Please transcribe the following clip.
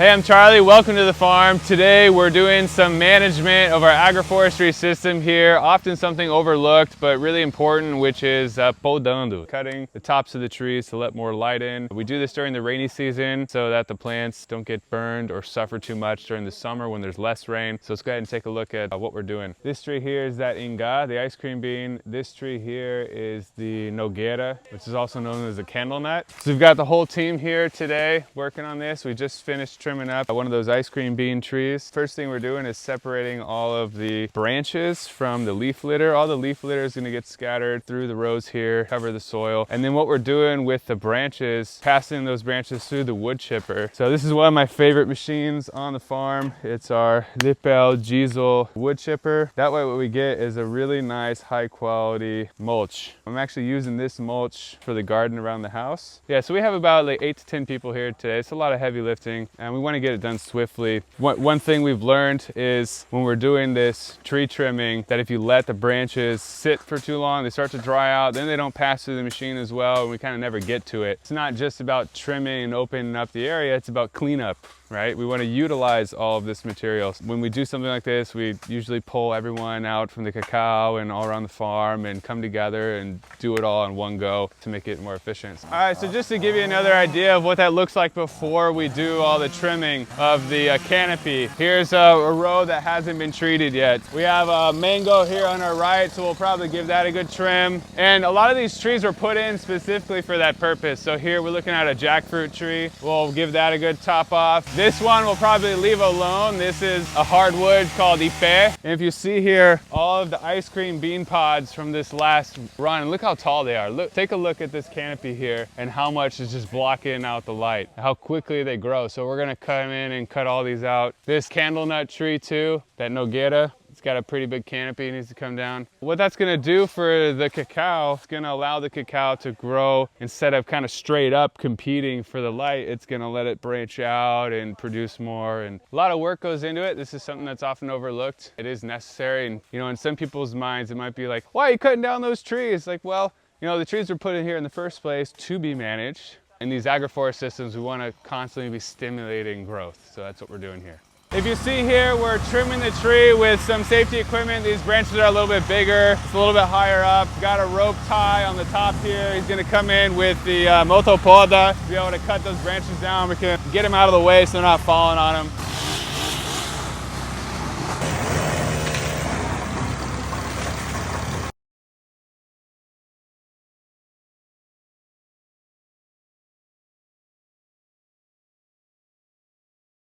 Hey, I'm Charlie. Welcome to the farm. Today we're doing some management of our agroforestry system here. Often something overlooked, but really important, which is podando, cutting the tops of the trees to let more light in. We do this during the rainy season so that the plants don't get burned or suffer too much during the summer when there's less rain. So let's go ahead and take a look at what we're doing. This tree here is that inga, the ice cream bean. This tree here is the nogueira, which is also known as the candle nut. So we've got the whole team here today working on this. We just finished trimming up one of those ice cream bean trees. First thing we're doing is separating all of the branches from the leaf litter. All the leaf litter is going to get scattered through the rows here, cover the soil. And then what we're doing with the branches, passing those branches through the wood chipper. So this is one of my favorite machines on the farm. It's our Lippel Diesel wood chipper. That way what we get is a really nice high quality mulch. I'm actually using this mulch for the garden around the house. Yeah, so we have about like 8 to 10 people here today. It's a lot of heavy lifting and we want to get it done swiftly. One thing we've learned is when we're doing this tree trimming that if you let the branches sit for too long, they start to dry out, then they don't pass through the machine as well, and we kind of never get to it. It's not just about trimming and opening up the area, it's about cleanup, right? We want to utilize all of this material. When we do something like this, we usually pull everyone out from the cacao and all around the farm and come together and do it all in one go to make it more efficient. All right, so just to give you another idea of what that looks like before we do all the trimming of the canopy. Here's a row that hasn't been treated yet. We have a mango here on our right, so we'll probably give that a good trim. And a lot of these trees were put in specifically for that purpose. So here we're looking at a jackfruit tree. We'll give that a good top off. This one we'll probably leave alone. This is a hardwood called ipe. And if you see here, all of the ice cream bean pods from this last run, and look how tall they are. Look, take a look at this canopy here and how much is just blocking out the light, how quickly they grow. So we're gonna come in and cut all these out. This candle nut tree too, that nogueira, it's got a pretty big canopy, it needs to come down. What that's gonna do for the cacao, it's gonna allow the cacao to grow instead of kind of straight up competing for the light. It's gonna let it branch out and produce more. And a lot of work goes into it. This is something that's often overlooked. It is necessary. And you know, in some people's minds, it might be like, why are you cutting down those trees? Like, well, you know, the trees were put in here in the first place to be managed. In these agroforest systems, we want to constantly be stimulating growth. So that's what we're doing here. If you see here, we're trimming the tree with some safety equipment. These branches are a little bit bigger. It's a little bit higher up. Got a rope tie on the top here. He's gonna come in with the motopoda to be able to cut those branches down. We can get them out of the way so they're not falling on them.